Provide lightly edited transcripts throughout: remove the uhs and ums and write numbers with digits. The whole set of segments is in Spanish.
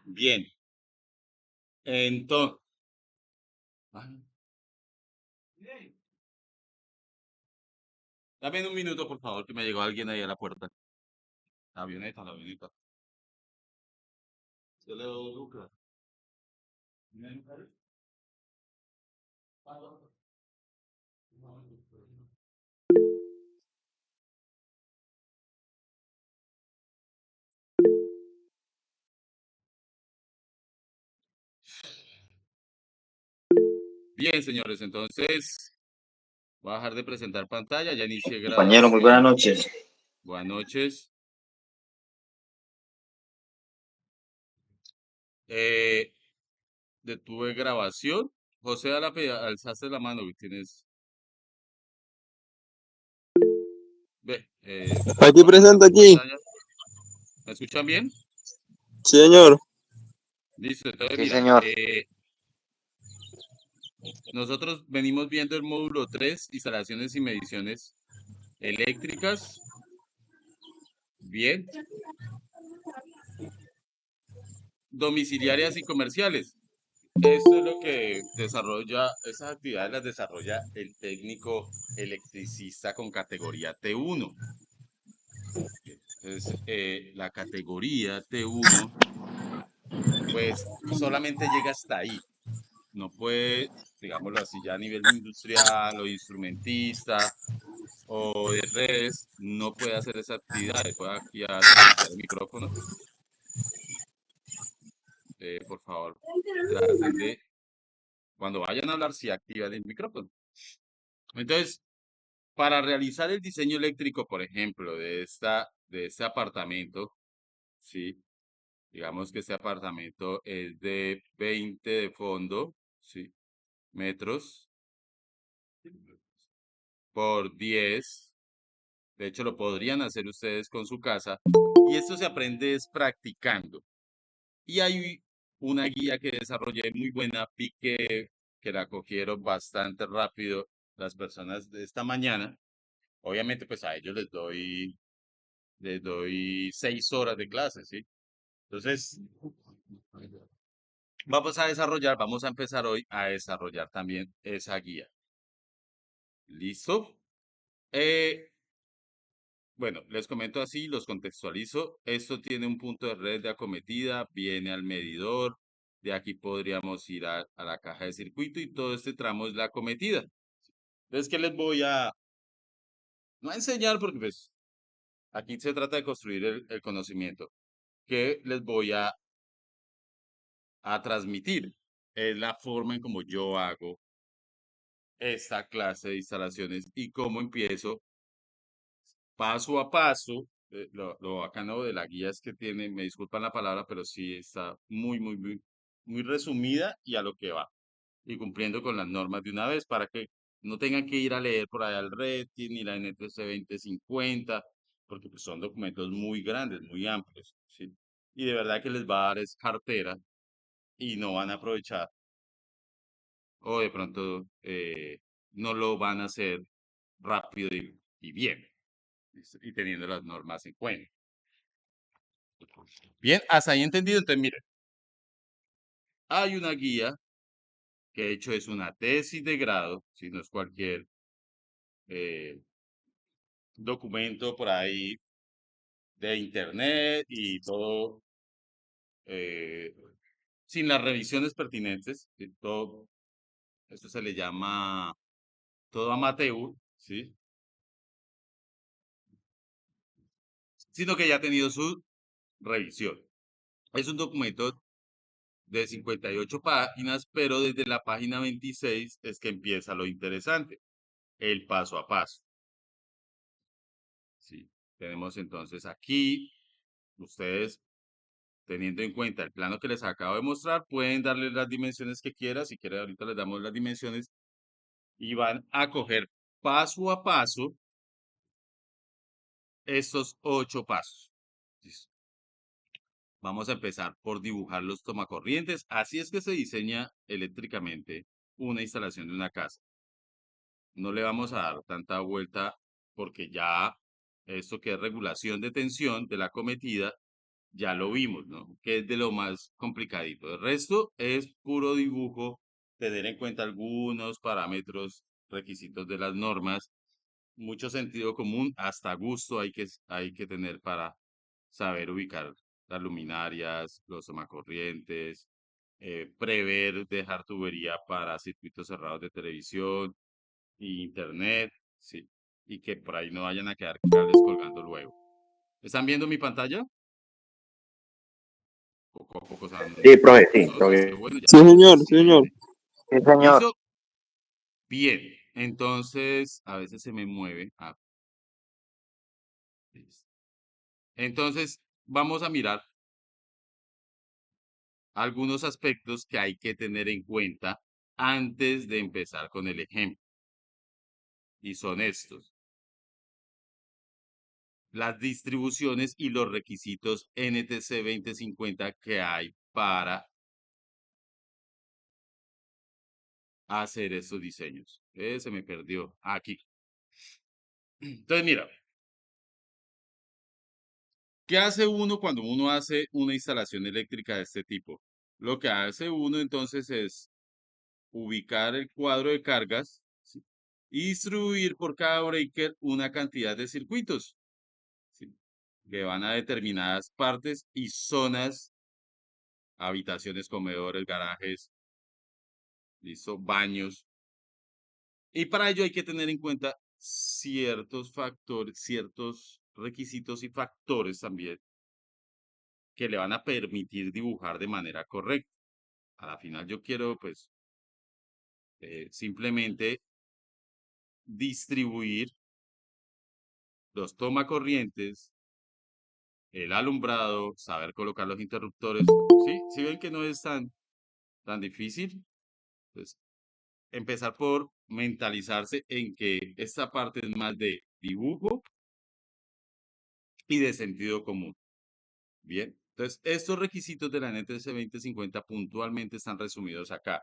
Bien, entonces, dame un minuto, por favor, que me llegó alguien ahí a la puerta. La avioneta, la avioneta. Hello, Luca. Bien, señores, entonces voy a dejar de presentar pantalla, ya inicié Compañero, muy buenas grabación. noches. Buenas noches. Detuve grabación. José, alzaste la mano, que tienes. Ve, Aquí presente, comparto aquí. pantalla. ¿Me escuchan bien? Sí, señor. Listo, entonces Sí, mira, señor. nosotros venimos viendo el módulo 3, instalaciones y mediciones eléctricas. Bien. Domiciliarias y comerciales. Esto es lo que desarrolla, esas actividades las desarrolla el técnico electricista con categoría T1. Entonces, la categoría T1, pues solamente llega hasta ahí. No puede, digámoslo así, ya a nivel industrial o instrumentista o de redes, no puede hacer esa actividad. Voy aquí a silenciar el micrófono. Por favor, traten de, cuando vayan a hablar, si activan el micrófono. Entonces, para realizar el diseño eléctrico, por ejemplo, de este apartamento, ¿sí? Digamos que este apartamento es de 20 de fondo, ¿sí? Metros por 10. De hecho, lo podrían hacer ustedes con su casa. Y esto se aprende es practicando. Y hay una guía que desarrollé muy buena, vi que la cogieron bastante rápido las personas de esta mañana. Obviamente, pues a ellos les doy 6 horas de clase, ¿sí? Entonces, vamos a empezar hoy a desarrollar también esa guía. ¿Listo? Bueno, les comento así, los contextualizo. Esto tiene un punto de red de acometida, viene al medidor. De aquí podríamos ir a la caja de circuito y todo este tramo es la acometida. Entonces, ¿qué les voy a, no a enseñar? Porque pues aquí se trata de construir el conocimiento. ¿Qué les voy a transmitir? Es la forma en como yo hago esta clase de instalaciones y cómo empiezo paso a paso. Lo bacano de la guía es que tiene, me disculpan la palabra, pero sí está muy resumida y a lo que va. Y cumpliendo con las normas de una vez para que no tengan que ir a leer por allá el RETI ni la NTC 2050, porque pues, son documentos muy grandes, muy amplios, ¿sí? Y de verdad que les va a dar es cartera y no van a aprovechar o de pronto no lo van a hacer rápido y bien, ¿listo? Y teniendo las normas en cuenta. Bien, hasta ahí entendido. Entonces, miren, hay una guía que de hecho es una tesis de grado, si no es cualquier eh, documento por ahí de internet y todo eh, sin las revisiones pertinentes, ¿sí? Todo, esto se le llama todo amateur, ¿sí? Sino que ya ha tenido su revisión. Es un documento de 58 páginas, pero desde la página 26 es que empieza lo interesante, el paso a paso. Sí, tenemos entonces aquí, ustedes teniendo en cuenta el plano que les acabo de mostrar, pueden darle las dimensiones que quieran, si quieren ahorita les damos las dimensiones y van a coger paso a paso estos 8 pasos. Listo. Vamos a empezar por dibujar los tomacorrientes. Así es que se diseña eléctricamente una instalación de una casa. No le vamos a dar tanta vuelta porque ya esto que es regulación de tensión de la acometida, ya lo vimos, ¿no? Que es de lo más complicadito. El resto es puro dibujo, tener en cuenta algunos parámetros, requisitos de las normas, mucho sentido común, hasta gusto hay que tener para saber ubicar las luminarias, los tomacorrientes, prever dejar tubería para circuitos cerrados de televisión y internet, sí, y que por ahí no vayan a quedar cables colgando luego. ¿Están viendo mi pantalla? Poco a poco se van Sí, profe, sí, dando todo cuenta. Qué bien. bueno, ya Sí, estamos. señor, sí, señor. Excelente. Sí, señor. ¿Listo? Bien. Entonces, a veces se me mueve. Ah, listo. Entonces, vamos a mirar algunos aspectos que hay que tener en cuenta antes de empezar con el ejemplo. Y son estos: las distribuciones y los requisitos NTC 2050 que hay para hacer estos diseños. Se me perdió. Aquí. Entonces, mira, ¿qué hace uno cuando uno hace una instalación eléctrica de este tipo? Lo que hace uno entonces es ubicar el cuadro de cargas, ¿sí? Y distribuir por cada breaker una cantidad de circuitos, ¿sí? Que van a determinadas partes y zonas, habitaciones, comedores, garajes, listo, baños. Y para ello hay que tener en cuenta ciertos factores, ciertos requisitos y factores también que le van a permitir dibujar de manera correcta. A la final yo quiero pues simplemente distribuir los tomacorrientes, el alumbrado, saber colocar los interruptores. ¿Sí? Si ven que no es tan difícil, pues empezar por mentalizarse en que esta parte es más de dibujo y de sentido común. Bien, entonces estos requisitos de la NTC 2050 puntualmente están resumidos acá.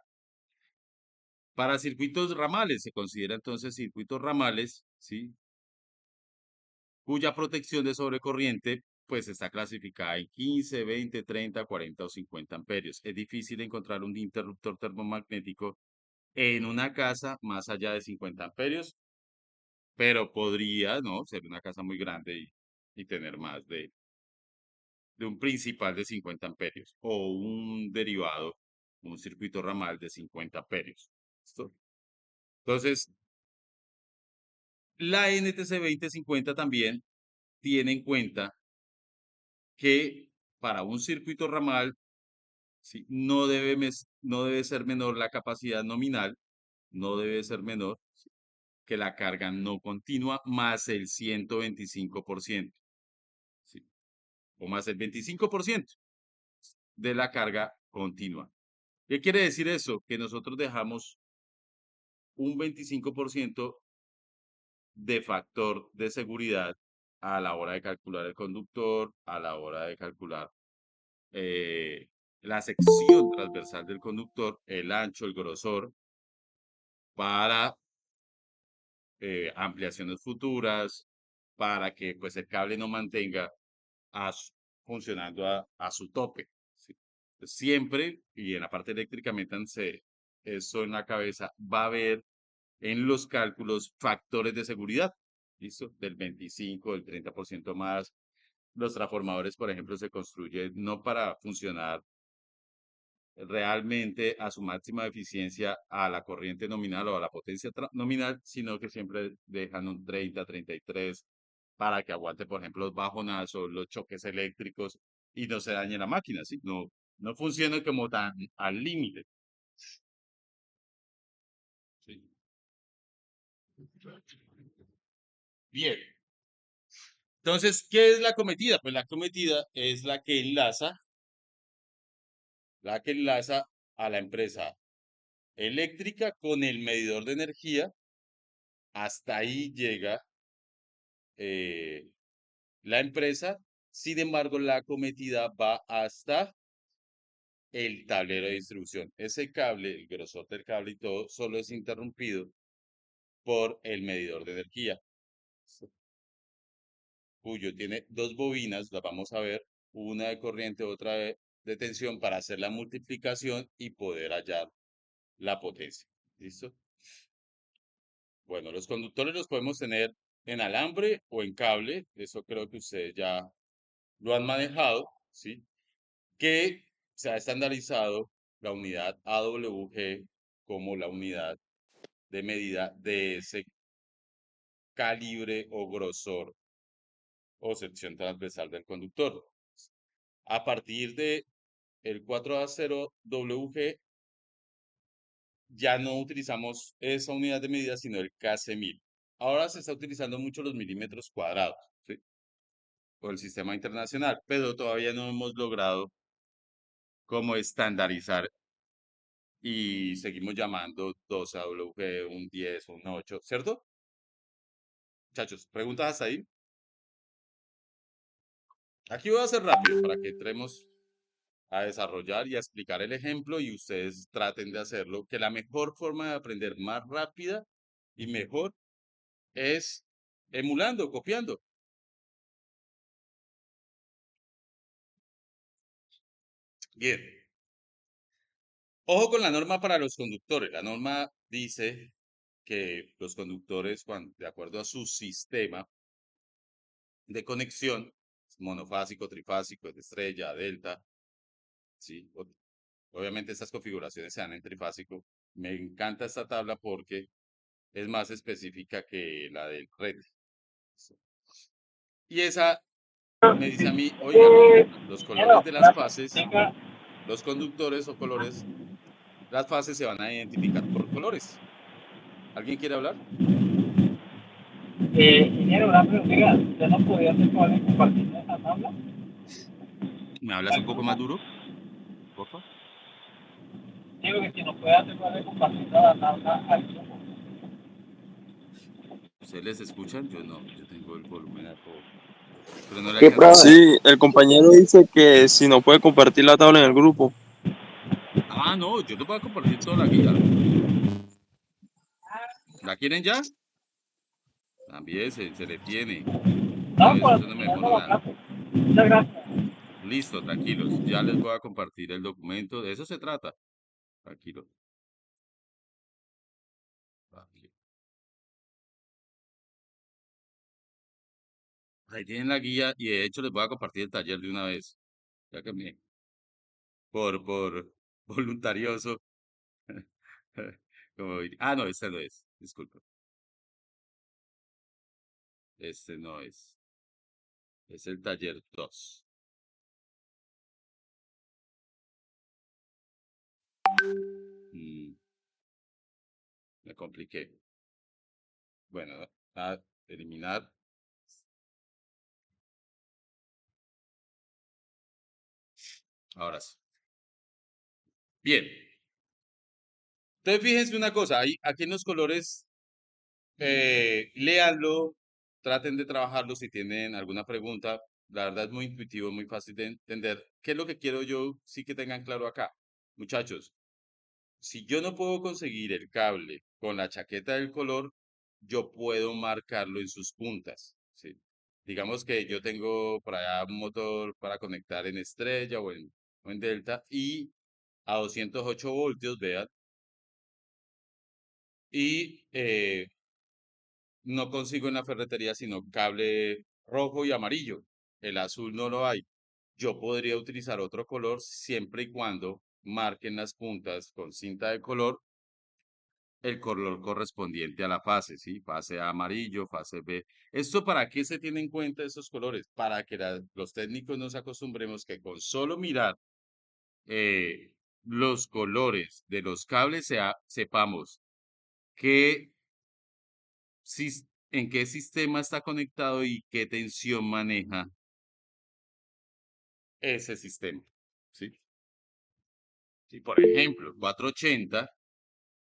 Para circuitos ramales, se considera entonces circuitos ramales, ¿sí? Cuya protección de sobrecorriente pues está clasificada en 15, 20, 30, 40 o 50 amperios. Es difícil encontrar un interruptor termomagnético en una casa más allá de 50 amperios, pero podría, ¿no?, ser una casa muy grande y tener más de un principal de 50 amperios o un derivado, un circuito ramal de 50 amperios. ¿Listo? Entonces, la NTC 2050 también tiene en cuenta que para un circuito ramal, ¿sí?, no debe ser menor la capacidad nominal, no debe ser menor, ¿sí?, que la carga no continua más el 125%, ¿sí?, o más el 25% de la carga continua. ¿Qué quiere decir eso? Que nosotros dejamos un 25% de factor de seguridad a la hora de calcular el conductor, a la hora de calcular eh, la sección transversal del conductor, el ancho, el grosor, para ampliaciones futuras, para que pues el cable no mantenga funcionando a su tope, ¿sí? Siempre, y en la parte eléctrica, métanse eso en la cabeza, va a haber en los cálculos factores de seguridad, ¿listo? Del 25, del 30% más. Los transformadores, por ejemplo, se construyen no para funcionar realmente a su máxima eficiencia a la corriente nominal o a la potencia nominal, sino que siempre dejan un 30, 33 para que aguante, por ejemplo, los bajonazos, los choques eléctricos y no se dañe la máquina, ¿sí? No funcione como tan al límite. ¿Sí? Bien. Entonces, ¿qué es la acometida? Pues la acometida es la que enlaza a la empresa eléctrica con el medidor de energía. Hasta ahí llega la empresa. Sin embargo, la acometida va hasta el tablero de distribución. Ese cable, el grosor del cable y todo, solo es interrumpido por el medidor de energía. cuyo tiene dos bobinas, las vamos a ver, una de corriente, otra de tensión, para hacer la multiplicación y poder hallar la potencia. ¿Listo? Bueno, los conductores los podemos tener en alambre o en cable, eso creo que ustedes ya lo han manejado, ¿sí? Que se ha estandarizado la unidad AWG como la unidad de medida de ese calibre o grosor o sección transversal del conductor. A partir de el 4A0WG ya no utilizamos esa unidad de medida, sino el KC1000. Ahora se está utilizando mucho los milímetros cuadrados, ¿sí? Por el sistema internacional, pero todavía no hemos logrado como estandarizar y seguimos llamando 12AWG, un 10, un 8, ¿cierto? Muchachos, ¿preguntas hasta ahí? Aquí voy a hacer rápido para que entremos a desarrollar y a explicar el ejemplo y ustedes traten de hacerlo, que la mejor forma de aprender más rápida y mejor es emulando, copiando. Bien. Ojo con la norma para los conductores. La norma dice que los conductores, de acuerdo a su sistema de conexión, monofásico, trifásico, de estrella, delta, ¿sí? Obviamente estas configuraciones se dan en trifásico. Me encanta esta tabla porque es más específica que la del red. Y esa me dice a mí, oiga, los colores de las fases, los conductores o colores, las fases se van a identificar por colores. ¿Alguien quiere hablar? Ingeniero, una pregunta, ¿usted no podría hacer favor de compartir esa tabla? ¿Me hablas un poco más duro, por favor? Digo que si no puede hacer favor de compartir la tabla al grupo. ¿Ustedes les escuchan? Yo no, yo tengo el volumen a todo. Pero no le ¿Qué alcanzo a profe? escuchar. Sí, el compañero dice que si no puede compartir la tabla en el grupo. Ah, no, yo les voy a compartir toda la guía. ¿La quieren ya? También se le tiene. No, Eso pues yo no me terminando demoro la nada. clase. Muchas gracias. Listo, tranquilos. Ya les voy a compartir el documento. De eso se trata. Tranquilo. Aquí. Ahí tienen la guía y de hecho les voy a compartir el taller de una vez. Ya que por voluntarioso. Ah, no, este no es. Disculpa. Este no es. Es el taller 2. Me compliqué. Bueno, a eliminar. Ahora sí. Bien. Entonces fíjense una cosa. Aquí en los colores, léanlo, traten de trabajarlo si tienen alguna pregunta. La verdad es muy intuitivo, muy fácil de entender. ¿Qué es lo que quiero yo? Sí que tengan claro acá. Muchachos, si yo no puedo conseguir el cable con la chaqueta del color, yo puedo marcarlo en sus puntas, ¿sí? Digamos que yo tengo por allá un motor para conectar en estrella o en delta y a 208 voltios, vean, y no consigo en la ferretería sino cable rojo y amarillo. El azul no lo hay. Yo podría utilizar otro color siempre y cuando marquen las puntas con cinta de color el color correspondiente a la fase, ¿sí? Fase A amarillo, fase B. ¿Esto para qué se tiene en cuenta esos colores? Para que los técnicos nos acostumbremos que con solo mirar eh, los colores de los cables sepamos qué, en qué sistema está conectado y qué tensión maneja ese sistema, ¿sí? Si por ejemplo, 480,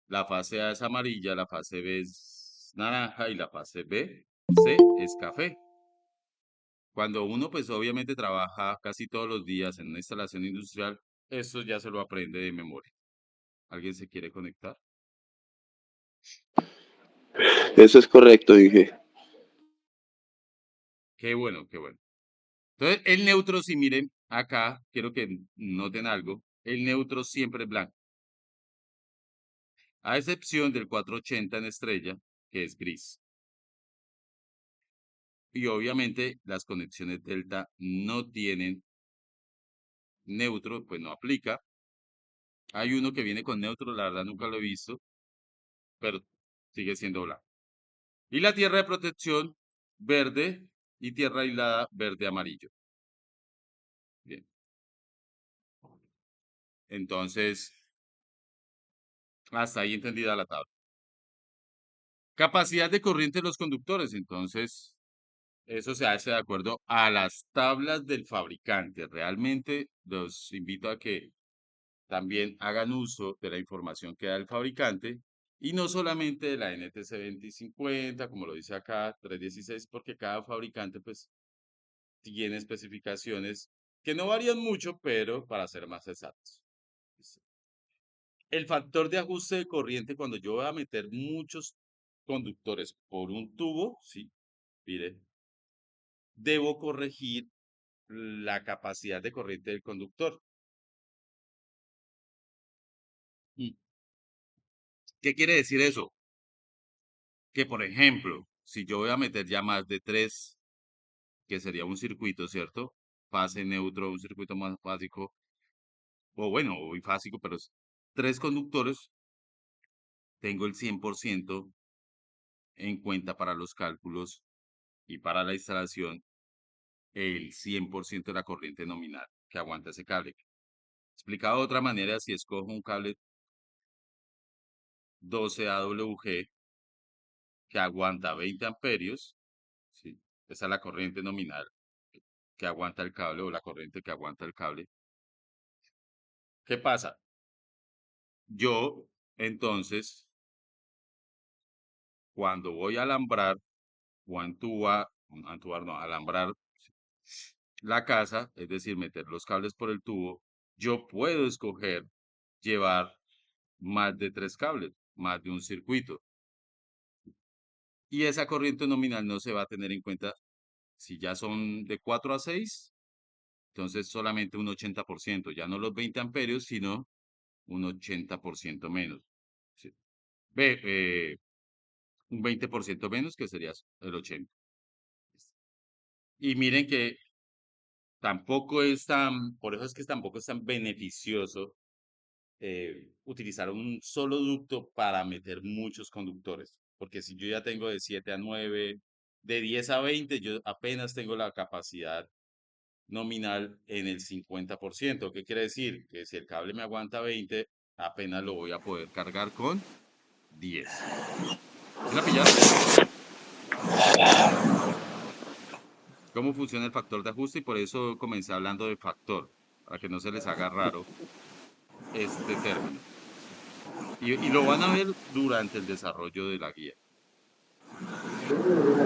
la fase A es amarilla, la fase B es naranja y la fase B, C es café. Cuando uno, pues obviamente trabaja casi todos los días en una instalación industrial, eso ya se lo aprende de memoria. ¿Alguien se quiere conectar? Eso es correcto, dije. Qué bueno, qué bueno. Entonces, el neutro, si miren acá, quiero que noten algo, el neutro siempre es blanco, a excepción del 480 en estrella, que es gris. Y obviamente las conexiones delta no tienen neutro, pues no aplica. Hay uno que viene con neutro, la verdad nunca lo he visto, pero sigue siendo blanco. Y la tierra de protección, verde, y tierra aislada, verde amarillo. Bien. Entonces, hasta ahí entendida la tabla. Capacidad de corriente de los conductores. Entonces, eso se hace de acuerdo a las tablas del fabricante. Realmente los invito a que también hagan uso de la información que da el fabricante y no solamente de la NTC 2050, como lo dice acá, 316, porque cada fabricante pues tiene especificaciones que no varían mucho, pero para ser más exactos. El factor de ajuste de corriente, cuando yo voy a meter muchos conductores por un tubo, sí, mire, debo corregir la capacidad de corriente del conductor. ¿Qué quiere decir eso? Que, por ejemplo, si yo voy a meter ya más de 3, que sería un circuito, ¿cierto? Fase neutro, un circuito más básico, o bueno, o bifásico, pero 3 conductores, tengo el 100% en cuenta para los cálculos y para la instalación, el 100% de la corriente nominal que aguanta ese cable. Explicado de otra manera, si escojo un cable 12 AWG que aguanta 20 amperios, ¿sí? Esa es la corriente nominal que aguanta el cable o la corriente que aguanta el cable. ¿Qué pasa? Yo, entonces, cuando voy a alambrar o a entubar no, alambrar la casa, es decir, meter los cables por el tubo, yo puedo escoger llevar más de 3 cables, más de un circuito. Y esa corriente nominal no se va a tener en cuenta si ya son de 4 a 6, entonces solamente un 80%, ya no los 20 amperios, sino un 80% menos. ¿Sí? Ve, un 20% menos, que sería el 80. Y miren que tampoco es tan, por eso es que tampoco es tan beneficioso utilizar un solo ducto para meter muchos conductores. Porque si yo ya tengo de 7 a 9, de 10 a 20, yo apenas tengo la capacidad nominal en el 50%. ¿Qué quiere decir? Que si el cable me aguanta 20, apenas lo voy a poder cargar con 10. ¿Sí la pillaron? ¿Cómo funciona el factor de ajuste? Y por eso comencé hablando de factor, para que no se les haga raro este término. Y lo van a ver durante el desarrollo de la guía.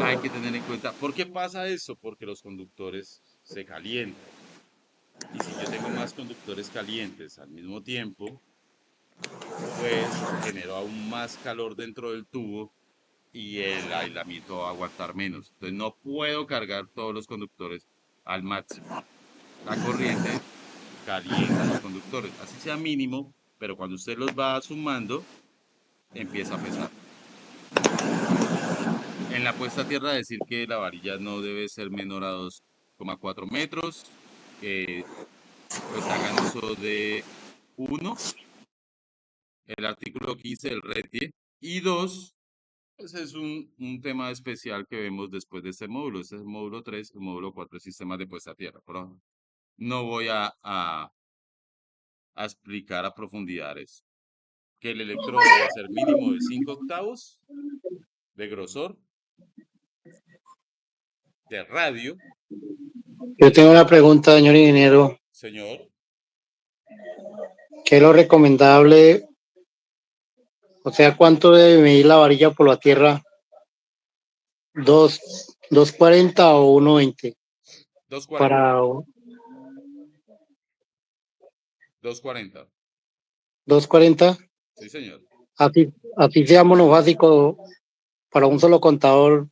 Hay que tener en cuenta, ¿por qué pasa eso? Porque los conductores se calientan. Y si yo tengo más conductores calientes al mismo tiempo, pues genero aún más calor dentro del tubo y el aislamiento va a aguantar menos. Entonces no puedo cargar todos los conductores al máximo. La corriente calienta los conductores, así sea mínimo, pero cuando usted los va sumando, empieza a pesar. En la puesta a tierra decir que la varilla no debe ser menor a 2,4 metros, pues hagan uso de 1, el artículo 15 del RETIE, y 2, pues es un tema especial que vemos después de este módulo. Este es el módulo 3, el módulo 4 es sistemas de puesta a tierra. Pero no voy a explicar a profundidad eso. Que el electrodo debe ser mínimo de 5 octavos de grosor, de radio, Yo tengo una pregunta, señor ingeniero. señor. ¿Qué es lo recomendable? O sea, ¿cuánto debe medir la varilla por la tierra? ¿240 o 120? 240. Para 240. 240. Sí, señor. Así sea monofásico para un solo contador.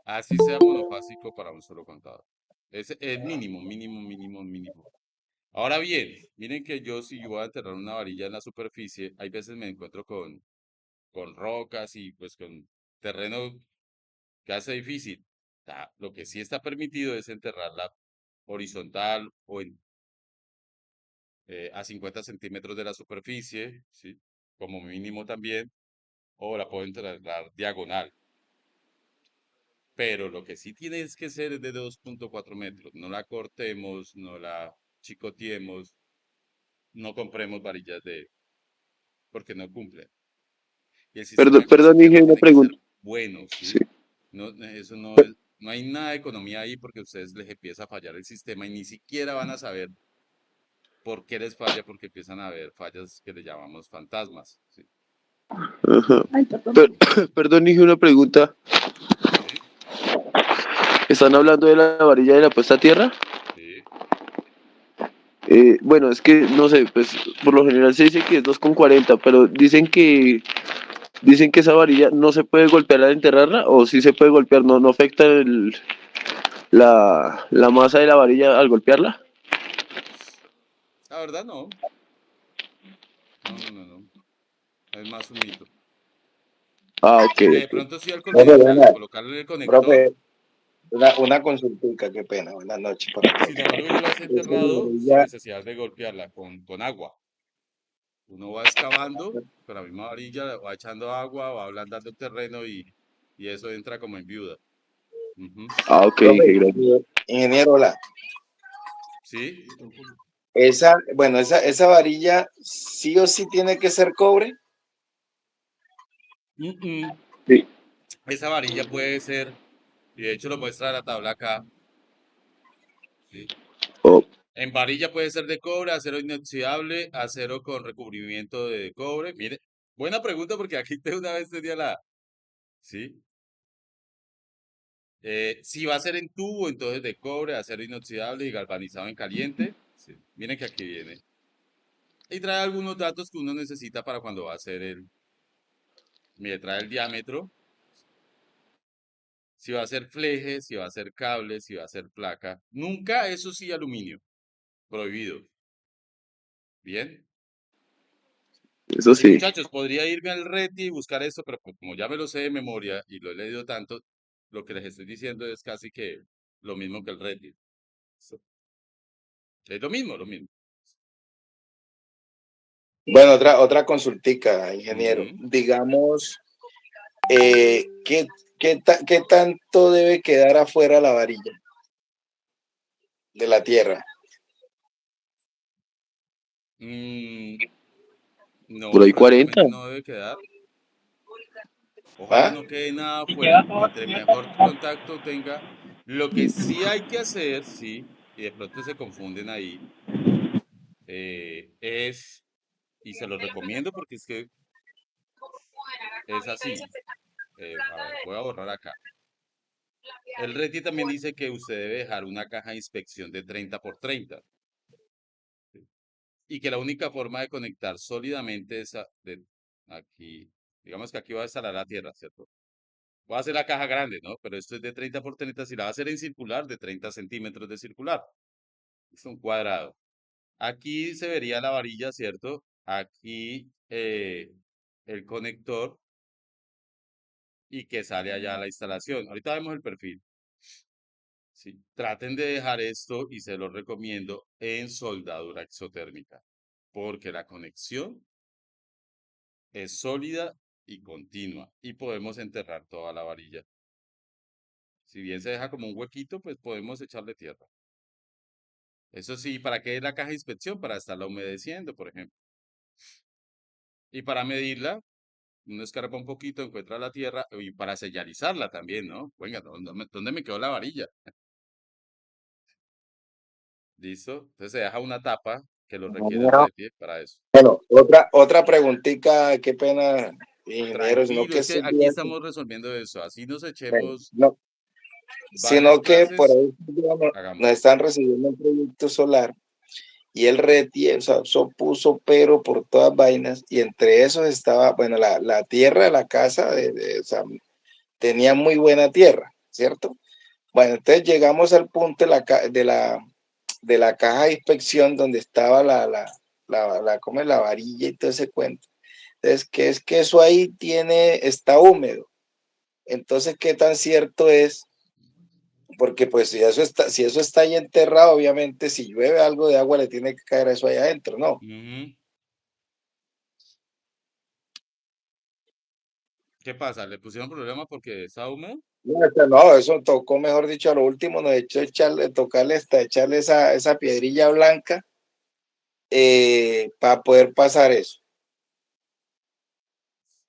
Así sea monofásico para un solo contador. Es mínimo, mínimo, mínimo, mínimo. Ahora bien, miren que yo si yo voy a enterrar una varilla en la superficie, hay veces me encuentro con rocas y pues con terreno que hace difícil. Lo que sí está permitido es enterrarla horizontal o a 50 centímetros de la superficie, ¿sí? Como mínimo también, o la puedo enterrar diagonal. Pero lo que sí tiene es que ser de 2,4 metros. No la cortemos, no la chicoteemos, no compremos varillas porque no cumplen. Y el sistema de Perdón, construcción dije no una tiene que ser pregunta. bueno, Sí. ¿sí? No, eso no es, no hay nada de economía ahí porque a ustedes les empieza a fallar el sistema y ni siquiera van a saber por qué les falla, porque empiezan a haber fallas que le llamamos fantasmas, ¿sí? Ajá. Perdón, dije una pregunta. Sí, ¿Están hablando de la varilla de la puesta a tierra? sí. Bueno, es que no sé, pues por lo general se dice que es 2,40, pero dicen que esa varilla no se puede golpear al enterrarla, o sí se puede golpear, no afecta la masa de la varilla al golpearla. La verdad no, no, no, no, no. Es más un mito. Ah, ok, Que de ok. pronto sí Profe, o sea, buenas. colocarle en el conector. Profe, una consultica, qué pena. Buenas noches para Sin todos. embargo, yo las he Es que mi enterrado sin varilla, necesidad de golpearla con agua. Uno va excavando con la misma varilla, va echando agua, va ablandando el terreno y eso entra como en viuda. Ujú. Ah, ok, profe, qué grande. ingeniero, hola. ¿Sí? Esa varilla sí o sí tiene que ser cobre. Mm, mm. Sí. Esa varilla puede ser, y de hecho lo muestra la tabla acá, ¿sí? Oh, En varilla puede ser de cobre, acero inoxidable, acero con recubrimiento de cobre. Mire, buena pregunta porque aquí una vez tenía ¿sí? Si va a ser en tubo, entonces de cobre, acero inoxidable y galvanizado en caliente. Sí. Miren que aquí viene. Y trae algunos datos que uno necesita para cuando va a hacer mire, trae el diámetro, si va a ser fleje, si va a ser cable, si va a ser placa. Nunca, eso sí, aluminio. Prohibido. Bien. eso Y sí. muchachos, podría irme al Reti y buscar esto, pero pues como ya me lo sé de memoria y lo he leído tanto, lo que les estoy diciendo es casi que lo mismo que el Reti. Es lo mismo, lo mismo. Bueno, otra consultica, ingeniero. Ujú. Digamos, ¿qué tanto debe quedar afuera la varilla de la tierra? Mm, Por no, ahí 40. prácticamente no debe quedar. Ojalá ¿Ah? no quede nada Y afuera. queda todo Entre cubierto mejor con moto. contacto tenga. Lo que sí hay que hacer, sí, y de pronto se confunden ahí, y se los recomiendo porque es que es así. A ver, voy a borrar acá. El RETI también dice que usted debe dejar una caja de inspección de 30 por 30, ¿sí? Y que la única forma de conectar sólidamente aquí, digamos que aquí va a estar la tierra, ¿cierto? Voy a hacer la caja grande, ¿no? Pero esto es de 30 por 30. Si la va a hacer en circular, de 30 centímetros de circular. Es un cuadrado. Aquí se vería la varilla, ¿cierto? Aquí el conector y que sale allá la instalación. Ahorita vemos el perfil. ¿Sí? Traten de dejar esto y se lo recomiendo en soldadura exotérmica, porque la conexión es sólida y continua y podemos enterrar toda la varilla. Si bien se deja como un huequito, pues podemos echarle tierra. Eso sí, ¿para qué es la caja de inspección? Para estarla humedeciendo, por ejemplo. Y para medirla, uno escarpa un poquito, encuentra la tierra y para señalizarla también, ¿no? Venga, ¿dónde me quedó la varilla? ¿Listo? Entonces se deja una tapa que lo requiere el Ingeniero. RETIE para eso. Bueno, otra preguntita, qué pena, ingeniero, sino Tranquilo, que es que estos aquí días, estamos resolviendo eso. Así nos bueno, echemos no, varias sino que por clases, ahí nos hagámoslo. están recibiendo un proyecto solar y el RETI, o sea, eso puso pero por todas vainas y entre esos estaba, bueno, la tierra de la casa, o sea, tenía muy buena tierra. ¿cierto? Bueno, entonces llegamos al punto de la caja de inspección donde estaba ¿cómo es? La varilla y todo ese cuento. Entonces, que es que eso ahí está húmedo. Entonces, ¿qué tan cierto es? Porque pues si eso está ahí enterrado, obviamente si llueve algo de agua le tiene que caer eso ahí adentro, ¿no? Ujú. ¿Qué pasa? ¿Le pusieron problema porque está húmedo? No, eso tocó, mejor dicho, a lo último nos echó tocarle hasta echarle esa piedrilla blanca para poder pasar eso.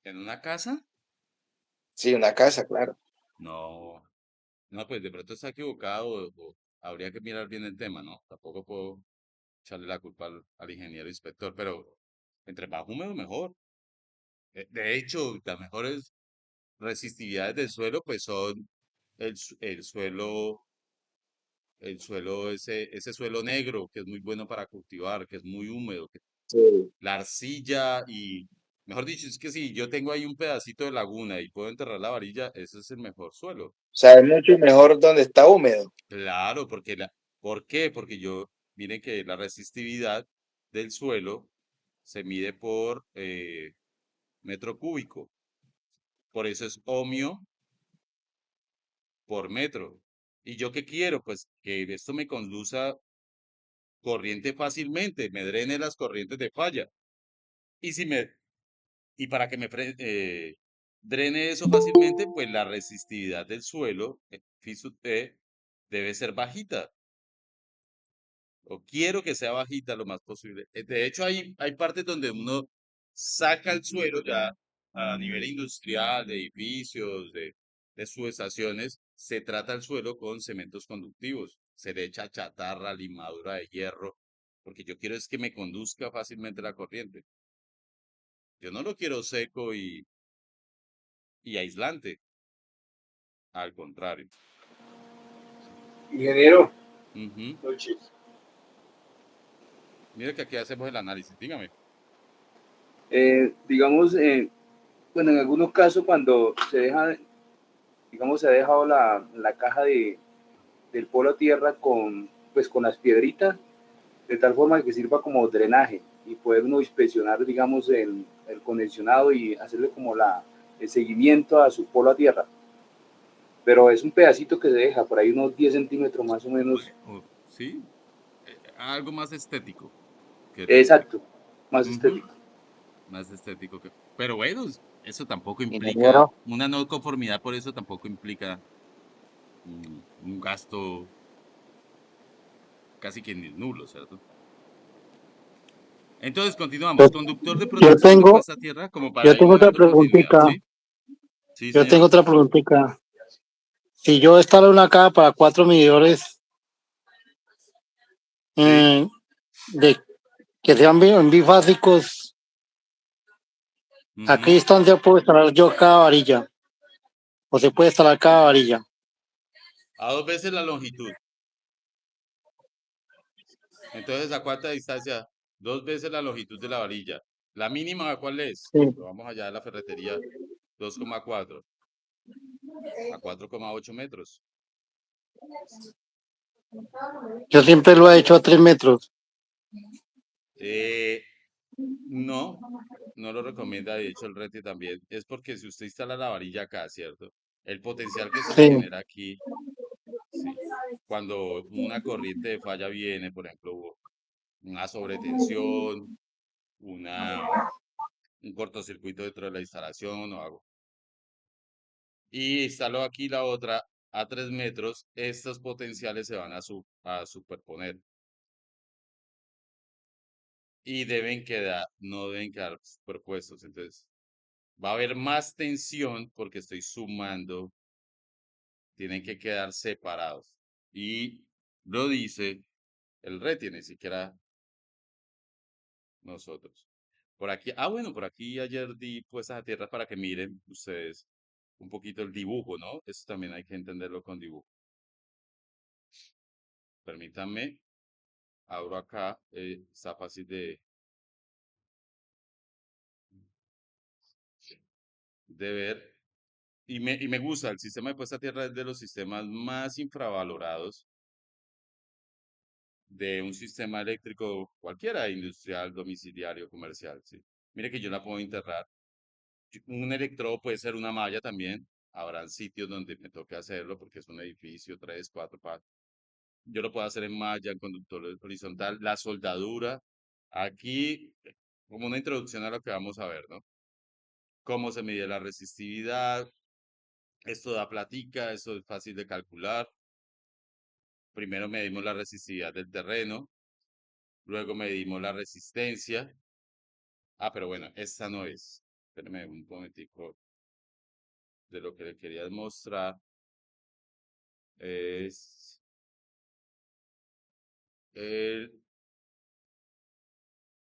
¿En una casa? Sí, una casa, claro. No. No, pues de pronto está equivocado o habría que mirar bien el tema, ¿no? Tampoco puedo echarle la culpa al ingeniero inspector, pero entre más húmedo mejor. De hecho, las mejores resistividades del suelo pues son el suelo, ese suelo negro que es muy bueno para cultivar, que es muy húmedo, Sí. la arcilla y, mejor dicho, es que si yo tengo ahí un pedacito de laguna y puedo enterrar la varilla, ese es el mejor suelo. O sea, es mucho mejor donde está húmedo. Claro, ¿por qué? Porque miren que la resistividad del suelo se mide por metro cúbico. Por eso es ohmio por metro. ¿Y yo qué quiero? Pues que esto me conduza corriente fácilmente, me drene las corrientes de falla. Y si me, y para que drene eso fácilmente, pues la resistividad del suelo, debe ser bajita. O quiero que sea bajita lo más posible. De hecho, hay partes donde uno saca el suelo ya a nivel industrial, de edificios, de subestaciones, se trata el suelo con cementos conductivos. Se le echa chatarra, limadura de hierro, porque yo quiero es que me conduzca fácilmente la corriente. Yo no lo quiero seco y aislante, al contrario. Ingeniero, Ujú. noches. Mire que aquí hacemos el análisis, dígame. Digamos, bueno, en algunos casos cuando se deja, digamos, se ha dejado la caja del polo a tierra pues, con las piedritas, de tal forma que sirva como drenaje y poder uno inspeccionar, digamos, el condicionado y hacerle como el seguimiento a su polo a tierra. Pero es un pedacito que se deja, por ahí unos 10 centímetros más o menos. ¿Sí? Algo más estético, querés decir. Exacto, más Ujú. estético. Más estético que. Pero bueno, eso tampoco implica, Ingeniero, una no conformidad por eso tampoco implica un gasto casi que ni nulo, ¿cierto? Entonces, continuamos. yo, Conductor de yo protección de tengo, puesta a tierra, como yo para tengo irle otra dando continuidad, preguntita, ¿sí? Sí, yo tengo señor. otra preguntita. Si yo instalo una caja para 4 medidores Sí. eh, de que sean bifásicos, ¿a qué Ujú. distancia puedo instalar yo cada varilla? ¿O se puede instalar cada varilla? A 2 veces la longitud. Entonces, ¿a cuánta distancia? 2 veces la longitud de la varilla. ¿La mínima cuál es? Sí. Lo vamos allá a la ferretería, 2,4 a 4,8 metros. Yo siempre lo he hecho a 3 metros. Eh, no, no lo recomienda, de hecho el rete también. Es porque si usted instala la varilla acá, ¿cierto? El potencial que se le Sí. genera aquí, sí. Cuando una corriente de falla viene, por ejemplo, una sobretensión, un cortocircuito dentro de la instalación o algo. Y instaló aquí la otra a 3 metros, estos potenciales se van a superponer y no deben quedar superpuestos. Entonces, va a haber más tensión porque estoy sumando, tienen que quedar separados. Y lo dice el RETI, ni siquiera nosotros. Por aquí, bueno, por aquí ayer di puestas a tierra para que miren ustedes un poquito el dibujo, ¿no? Eso también hay que entenderlo con dibujo. Permítanme, abro acá, está fácil de ver. y me gusta, el sistema de puesta a tierra es de los sistemas más infravalorados de un sistema eléctrico cualquiera, industrial, domiciliario, comercial, ¿sí? Mire que yo la puedo enterrar. Un electrodo puede ser una malla también. Habrán sitios donde me toque hacerlo porque es un edificio, 3, 4 yo lo puedo hacer en malla, en conductor horizontal, la soldadura. Aquí, como una introducción a lo que vamos a ver, ¿no? Cómo se mide la resistividad. Esto da platica, esto es fácil de calcular. Primero medimos la resistividad del terreno, luego medimos la resistencia. Ah, pero bueno, esta no es. Espérame un momentico. De lo que le quería mostrar es el...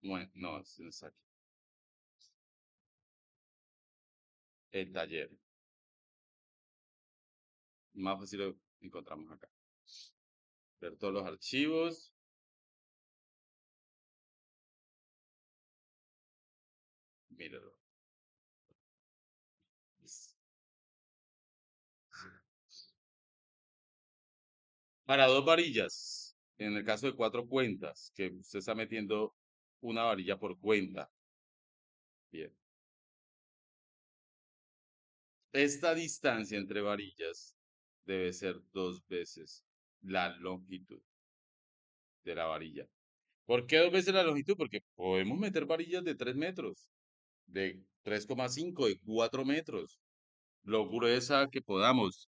Bueno, no, este no está aquí. El taller. Más fácil lo encontramos acá. Ver todos los archivos. Míralo. Para 2 varillas, en el caso de 4 cuentas, que usted está metiendo una varilla por cuenta. Bien. Esta distancia entre varillas debe ser 2 veces la longitud de la varilla. ¿Por qué 2 veces la longitud? Porque podemos meter varillas de 3 metros, de 3,5, de 4 metros, lo gruesa que podamos,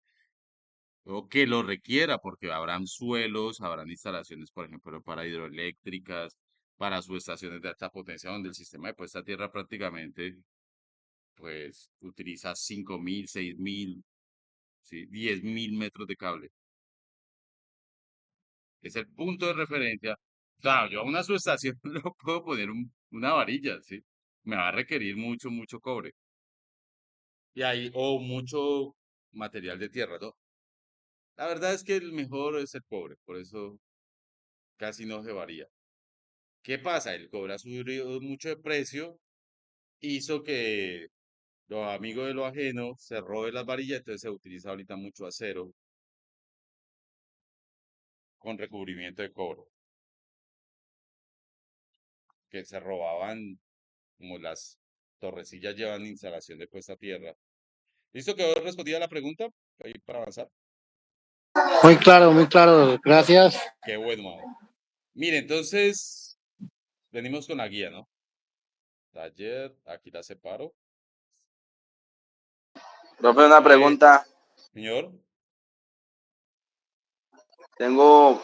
o que lo requiera, porque habrán suelos, habrán instalaciones, por ejemplo, para hidroeléctricas, para subestaciones de alta potencia, donde el sistema de puesta a tierra prácticamente, pues, utiliza 5.000, 6.000, ¿sí? 10.000 metros de cable. Es el punto de referencia. Claro, yo a una subestación no puedo poner una varilla, ¿sí? Me va a requerir mucho, mucho cobre. Y ahí, o mucho material de tierra, ¿no? La verdad es que el mejor es el cobre, por eso casi no se varía. ¿Qué pasa? El cobre ha subido mucho de precio, hizo que los amigos de lo ajeno se roben las varillas, entonces se utiliza ahorita mucho acero con recubrimiento de cobre, que se robaban como las torrecillas llevan instalación de puesta a tierra. ¿Listo? ¿Quedó respondida la pregunta? Ahí para avanzar. muy claro, gracias. Qué bueno, mano. Mire, entonces, venimos con la guía, ¿no? Taller, aquí la separo. Profe, una pregunta. Señor, Tengo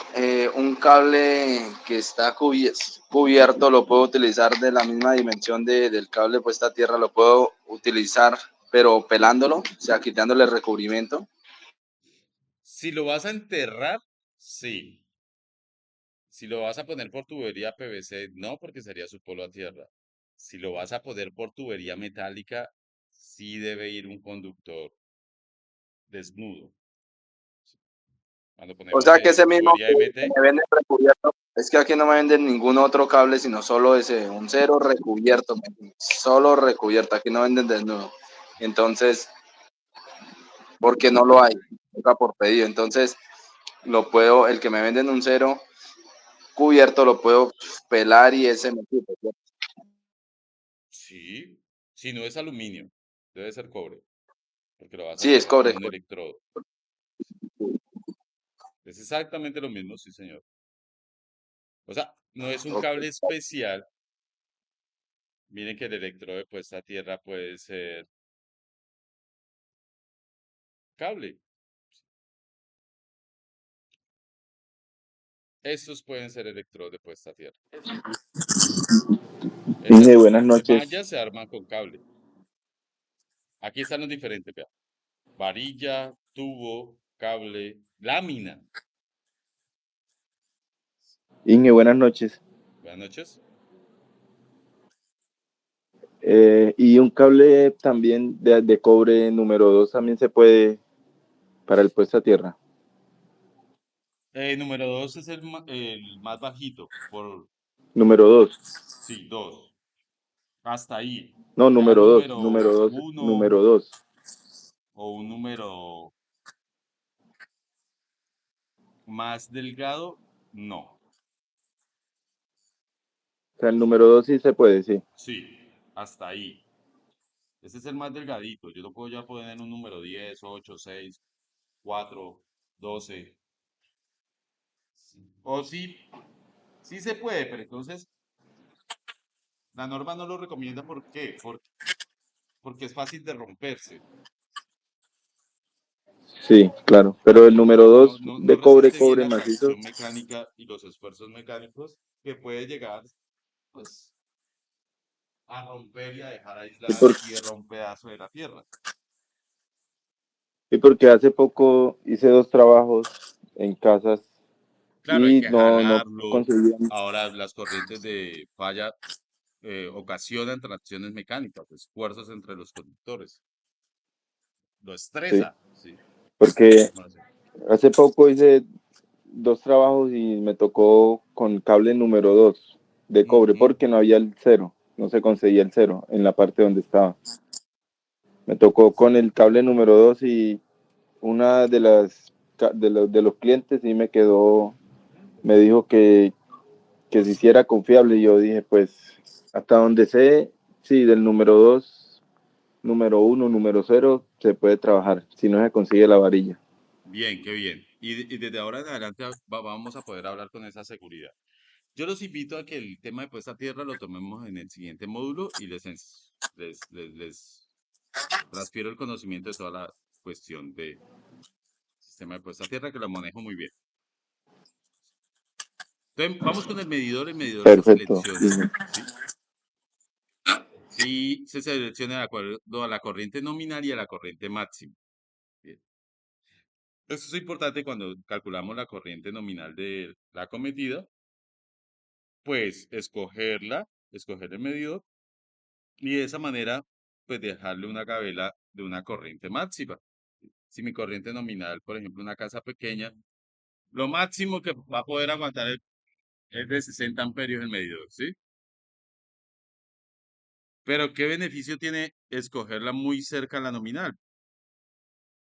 un cable que está cubierto, lo puedo utilizar de la misma dimensión del cable puesta a tierra, lo puedo utilizar, pero pelándolo, o sea, quitándole el recubrimiento. si lo vas a enterrar, sí. Si lo vas a poner por tubería PVC, no, porque sería su polo a tierra. Si lo vas a poner por tubería metálica, sí debe ir un conductor desnudo. Cuando O ponemos sea, que ese mismo tubería que MT, me venden recubierto, es que aquí no me venden ningún otro cable, sino solo ese, un cero recubierto, solo recubierto, aquí no venden desnudo. Entonces, porque no lo hay, toca por pedido. Entonces, el que me venden un cero cubierto lo puedo pelar y ese me sirve, ¿cierto? sí. Si no es aluminio, debe ser cobre, porque lo vas a Sí, es enterrar con cobre. un electrodo. Es exactamente lo mismo, sí, señor. O sea, no es un Ok. cable especial. Miren que el electrodo de puesta a tierra puede ser cable. Estos pueden ser electrodos de puesta a tierra. Inge, Esas buenas noches. mallas se arman con cable. Aquí están los diferentes, vea. Varilla, tubo, cable, lámina. Inge, buenas noches. Buenas noches. Y un cable también de cobre número 2 también se puede para el puesto a tierra. Número 2 es el más bajito, por, Número 2. sí, 2. Hasta ahí. No, Ya número 2. número Número 2. 1, Número 2. o un número más delgado, no. O sea, el número 2 sí se puede, sí. Sí, hasta ahí. Ese es el más delgadito. Yo lo puedo ya poner en un número 10, 8, 6, 4, 12. O sí, sí se puede, pero entonces la norma no lo recomienda. ¿Por qué? Porque es fácil de romperse. Sí, claro. Pero el número No, 2 no de cobre, resiste bien cobre la macizo, tracción mecánica y los esfuerzos mecánicos que puede llegar, pues, a romper y a dejar y, aislada por- la tierra, un pedazo de la tierra. y porque hace poco hice 2 trabajos en casas Claro, hay y que no jalarlo. conseguían. Ahora las corrientes de falla ocasionan tracciones mecánicas, esfuerzos entre los conductores. Lo Sí, estresa, sí. porque No sé. hace poco hice 2 trabajos y me tocó con cable número 2 de cobre Ujú. porque no había el cero, no se conseguía el cero en la parte donde estaba. Me tocó con el cable número 2 y una de los clientes sí me dijo que se hiciera confiable y yo dije, pues hasta donde sé, sí, del número 2, número 1, número 0 se puede trabajar si no se consigue la varilla. Bien, qué bien. Y desde ahora en adelante vamos a poder hablar con esa seguridad. Yo los invito a que el tema de puesta a tierra lo tomemos en el siguiente módulo y les transfiero el conocimiento de toda la cuestión de sistema de puesta a tierra, que lo manejo muy bien. Entonces, vamos con el medidor se Perfecto. selecciona, ¿sí? Sí, se selecciona de acuerdo a la corriente nominal y a la corriente máxima. Bien. Esto es importante cuando calculamos la corriente nominal de la acometida, pues escoger el medidor y de esa manera, pues dejarle una gabela de una corriente máxima. Si mi corriente nominal, por ejemplo, una casa pequeña, lo máximo que va a poder aguantar es de 60 amperios el medidor, ¿sí? Pero ¿qué beneficio tiene escogerla muy cerca a la nominal?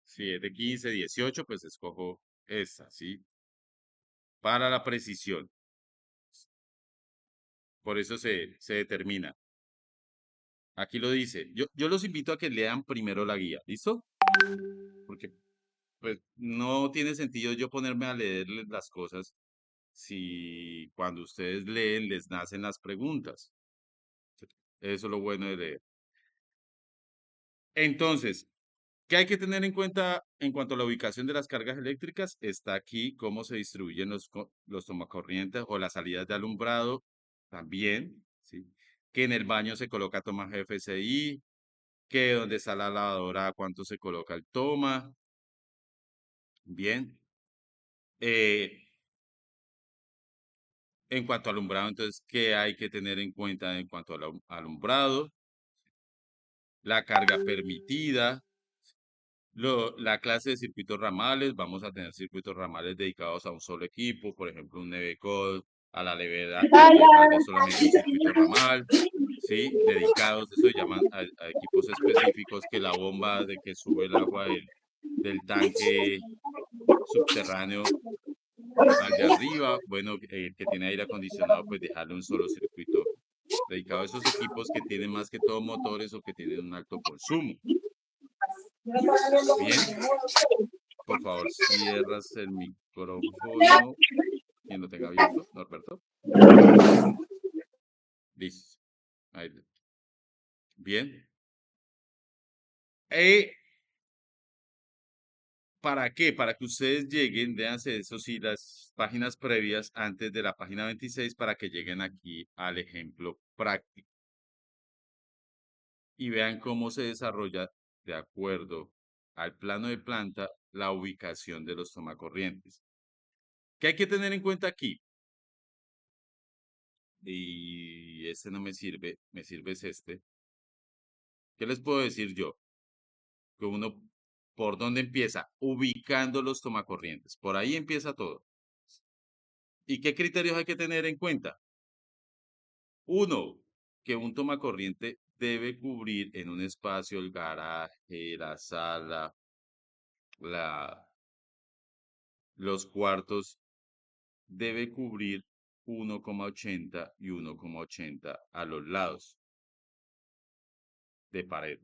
Si es de 15, 18, pues escojo esta, ¿sí? Para la precisión. Por eso se determina. Aquí lo dice. Yo los invito a que lean primero la guía, ¿listo? Porque pues no tiene sentido yo ponerme a leerles las cosas si cuando ustedes leen les nacen las preguntas. Eso es lo bueno de leer. Entonces, ¿qué hay que tener en cuenta en cuanto a la ubicación de las cargas eléctricas? Está aquí cómo se distribuyen los tomacorrientes o las salidas de alumbrado también, ¿sí? Que en el baño se coloca toma GFCI, que donde está la lavadora, cuánto se coloca el toma. Bien. En cuanto al alumbrado, entonces, ¿qué hay que tener en cuenta en cuanto al alumbrado? La carga permitida, la clase de circuitos ramales, vamos a tener circuitos ramales dedicados a un solo equipo, por ejemplo, un Nevecode a la levedad de que salga solamente un circuito ramal, ¿sí? Dedicados, eso se llaman a equipos específicos, que la bomba de que sube el agua del tanque subterráneo al de arriba, bueno, que tiene aire acondicionado, pues dejarle un solo circuito dedicado a esos equipos que tienen más que todo motores o que tienen un alto consumo. Bien, por favor, cierras el micrófono. Quien lo tenga abierto, Norberto. Listo. Ahí. Bien. ¿Para qué? Para que ustedes lleguen, véanse eso sí, las páginas previas antes de la página 26 para que lleguen aquí al ejemplo práctico y vean cómo se desarrolla de acuerdo al plano de planta la ubicación de los tomacorrientes. ¿Qué hay que tener en cuenta aquí? Y este no me sirve es este. ¿Qué les puedo decir yo? Que uno, ¿por dónde empieza? Ubicando los tomacorrientes. Por ahí empieza todo. ¿Y qué criterios hay que tener en cuenta? Uno, que un tomacorriente debe cubrir en un espacio el garaje, la sala, los cuartos, debe cubrir 1,80 y 1,80 a los lados de pared.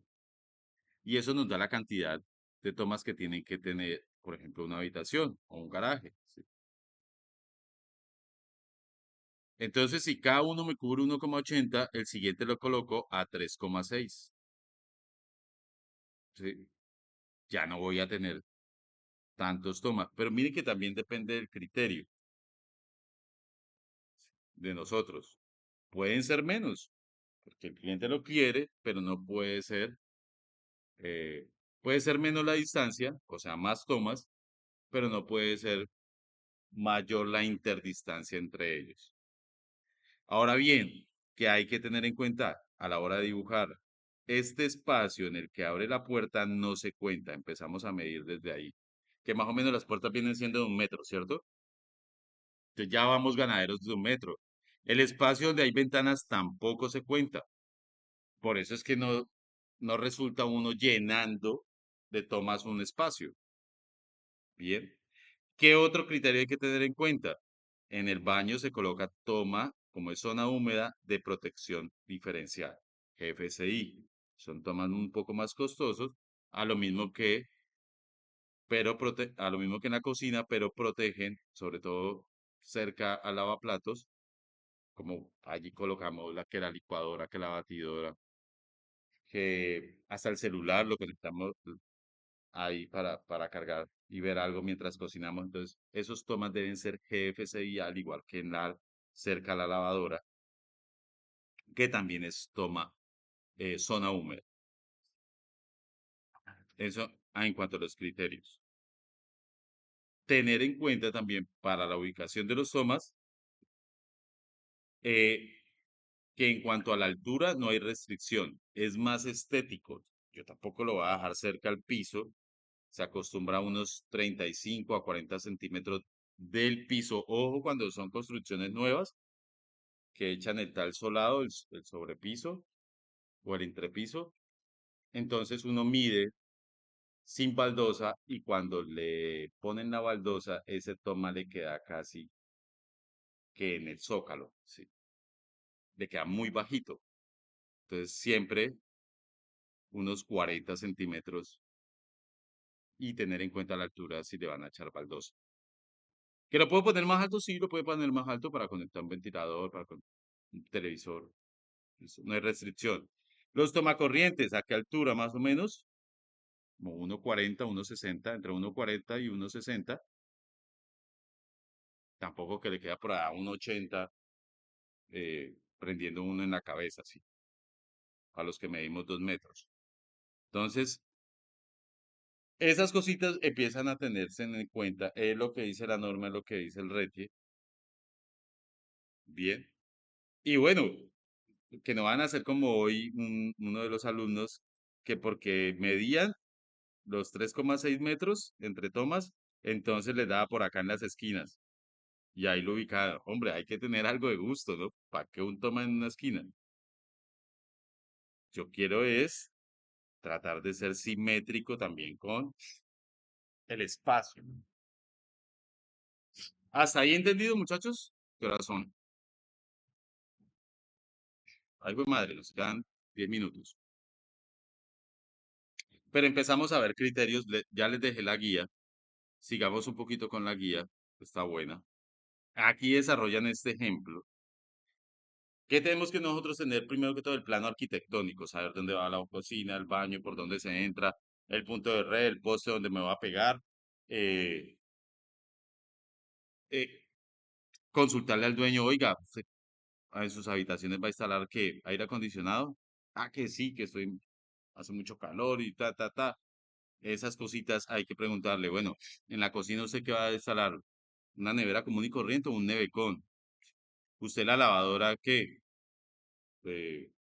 Y eso nos da la cantidad de tomas que tienen que tener, por ejemplo, una habitación o un garaje. ¿Sí? Entonces, si cada uno me cubre 1,80, el siguiente lo coloco a 3,6. ¿Sí? Ya no voy a tener tantos tomas. Pero miren que también depende del criterio de nosotros. Pueden ser menos, porque el cliente lo quiere, pero no eh, puede ser menos la distancia, o sea, más tomas, pero no puede ser mayor la interdistancia entre ellos. Ahora bien, ¿qué hay que tener en cuenta a la hora de dibujar? Este espacio en el que abre la puerta no se cuenta, empezamos a medir desde ahí, que más o menos las puertas vienen siendo de 1 metro, ¿cierto? Entonces ya vamos ganaderos de 1 metro. El espacio donde hay ventanas tampoco se cuenta. Por eso es que no resulta uno llenando de tomas un espacio. Bien. ¿Qué otro criterio hay que tener en cuenta? En el baño se coloca toma, como es zona húmeda, de protección diferencial, GFCI. Son tomas un poco más costosos, a lo mismo que, a lo mismo que en la cocina, pero protegen, sobre todo cerca al lavaplatos, como allí colocamos que la licuadora, que la batidora, que hasta el celular lo conectamos ahí para cargar y ver algo mientras cocinamos. Entonces, esos tomas deben ser GFCI al igual que en cerca a la lavadora, que también es zona húmeda. Eso en cuanto a los criterios. Tener en cuenta también para la ubicación de los tomas eh, que en cuanto a la altura no hay restricción, es más estético. Yo tampoco lo voy a dejar cerca al piso, se acostumbra a unos 35 a 40 centímetros del piso. Ojo cuando son construcciones nuevas que echan el tal solado, el sobrepiso o el entrepiso. Entonces uno mide sin baldosa y cuando le ponen la baldosa, ese toma le queda casi que en el zócalo, ¿sí? Le queda muy bajito. Entonces siempre unos 40 centímetros y tener en cuenta la altura si le van a echar baldosa. ¿Que lo puedo poner más alto? Sí, lo puede poner más alto para conectar un ventilador, para conectar un televisor. Eso, no hay restricción. Los tomacorrientes, ¿a qué altura más o menos? Como 1,40, 1,60, entre 1,40 y 1,60. Tampoco que le queda por ahí 1,80 prendiendo uno en la cabeza, sí. A los que medimos 2 metros. Entonces, esas cositas empiezan a tenerse en cuenta. Es lo que dice la norma, es lo que dice el RETIE. Bien. Y bueno, que no van a ser como hoy uno de los alumnos que porque medían los 3,6 metros entre tomas, entonces les daba por acá en las esquinas. Y ahí lo ubicaba. Hombre, hay que tener algo de gusto, ¿no? ¿Para qué un toma en una esquina? Yo quiero es tratar de ser simétrico también con el espacio. ¿Hasta ahí entendido, muchachos? ¿Qué horas son? Ay, pues madre, nos quedan 10 minutos. Pero empezamos a ver criterios. Ya les dejé la guía. Sigamos un poquito con la guía. Está buena. Aquí desarrollan este ejemplo. ¿Qué tenemos que nosotros tener primero que todo el plano arquitectónico? Saber dónde va la cocina, el baño, por dónde se entra, el punto de red, el poste donde me va a pegar. eh, eh, Consultarle al dueño, oiga, ¿usted en sus habitaciones va a instalar qué? ¿Aire acondicionado? Ah, que sí, que hace mucho calor y ta, ta, ta. Esas cositas hay que preguntarle. Bueno, en la cocina usted qué va a instalar, una nevera común y corriente o un nevecón. ¿Usted la lavadora qué?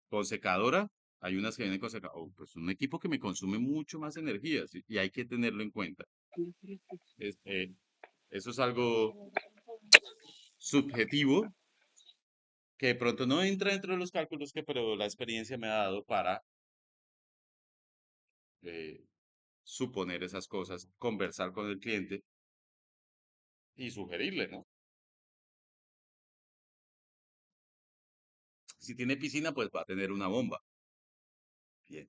Con secadora, hay unas que vienen con secadora, pues un equipo que me consume mucho más energía, ¿sí? Y hay que tenerlo en cuenta. Es- eh, Eso es algo subjetivo, que de pronto no entra dentro de los cálculos pero la experiencia me ha dado para eh, suponer esas cosas, conversar con el cliente y sugerirle, ¿no? Si tiene piscina, pues va a tener una bomba. Bien.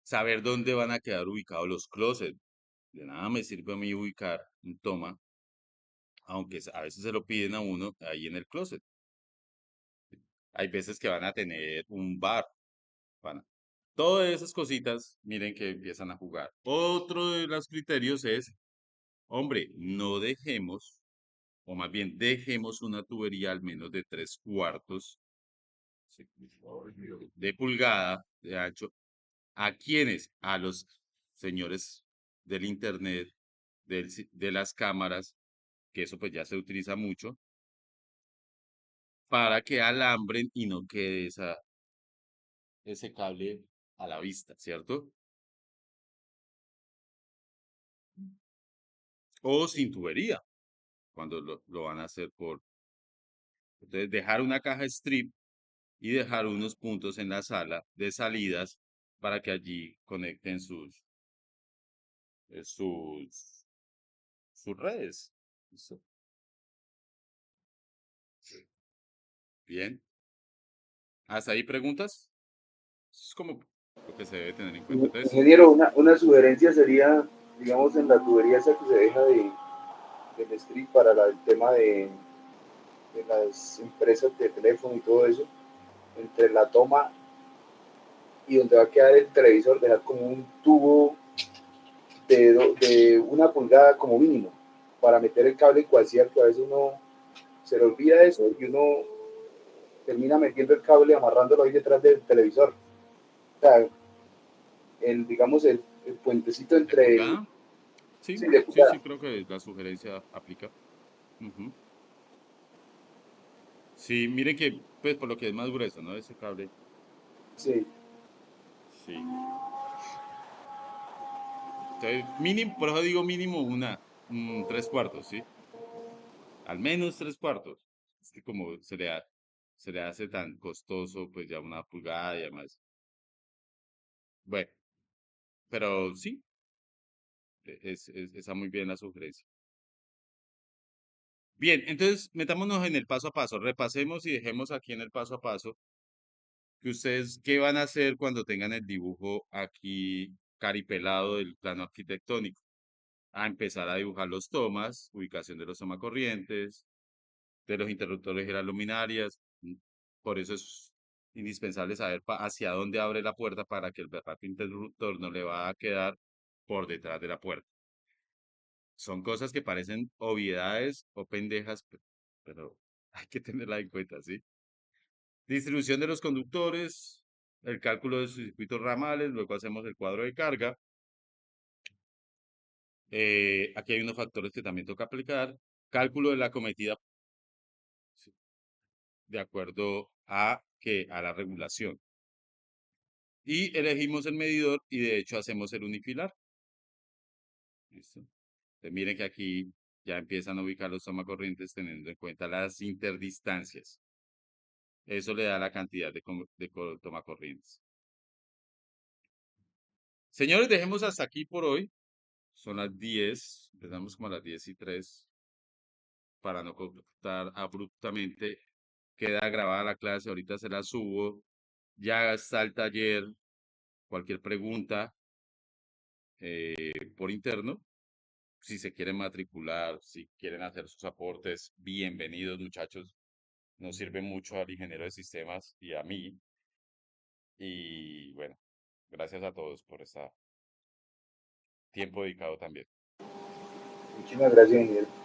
Saber dónde van a quedar ubicados los closets. De nada me sirve a mí ubicar un toma, aunque a veces se lo piden a uno ahí en el closet. Hay veces que van a tener un bar. Todas esas cositas, miren que empiezan a jugar. Otro de los criterios es, hombre, no dejemos, o más bien dejemos una tubería al menos de 3/4 de pulgada de ancho. ¿A quiénes? A los señores del internet, de las cámaras, que eso pues ya se utiliza mucho, para que alambren y no quede ese cable a la vista, ¿cierto? O sin tubería, cuando lo van a hacer por... Entonces, dejar una caja strip y dejar unos puntos en la sala de salidas para que allí conecten eh, sus, sus redes. ¿Listo? Bien. ¿Hasta ahí preguntas? Es como lo que se debe tener en cuenta. Entonces, Ingeniero, una sugerencia sería, digamos, en la tubería esa que se deja del strip para el tema de las empresas de teléfono y todo eso, entre la toma y donde va a quedar el televisor, dejar como un tubo de 1 pulgada como mínimo para meter el cable coaxial, que a veces uno se le olvida eso y uno termina metiendo el cable amarrándolo ahí detrás del televisor. O sea, digamos, el puentecito ¿de entre el, pulgada? Sí, sí, de sí, pulgada. sí, creo que la sugerencia aplica. Ujú. Sí, mire que, pues, por lo que es más grueso, ¿no? Ese cable. Sí. Sí. Entonces, mínimo, por eso digo mínimo 3/4, ¿sí? Al menos 3/4. Es que como se le hace tan costoso, pues ya 1 pulgada y además. Bueno, pero sí, está muy bien la sugerencia. Bien, entonces metámonos en el paso a paso. Repasemos y dejemos aquí en el paso a paso que ustedes qué van a hacer cuando tengan el dibujo aquí caripelado del plano arquitectónico. A empezar a dibujar los tomas, ubicación de los tomacorrientes, de los interruptores y las luminarias. Por eso es indispensable saber hacia dónde abre la puerta para que el berraco interruptor no le va a quedar por detrás de la puerta. Son cosas que parecen obviedades o pendejas, pero hay que tenerla en cuenta, ¿sí? Distribución de los conductores, el cálculo de sus circuitos ramales, luego hacemos el cuadro de carga. Aquí hay unos factores que también toca aplicar. Cálculo de la cometida sí, de acuerdo a la regulación. Y elegimos el medidor y de hecho hacemos el unifilar. ¿Listo? Entonces, miren que aquí ya empiezan a ubicar los tomacorrientes teniendo en cuenta las interdistancias. Eso le da la cantidad de tomacorrientes. Señores, dejemos hasta aquí por hoy. Son las 10, empezamos como a las 10:03 para no cortar abruptamente. Queda grabada la clase, ahorita se la subo. Ya está el taller. Cualquier pregunta por interno. Si se quieren matricular, si quieren hacer sus aportes, bienvenidos muchachos. Nos sirve mucho al ingeniero de sistemas y a mí. Y bueno, gracias a todos por este tiempo dedicado también. Muchísimas gracias, ingeniero.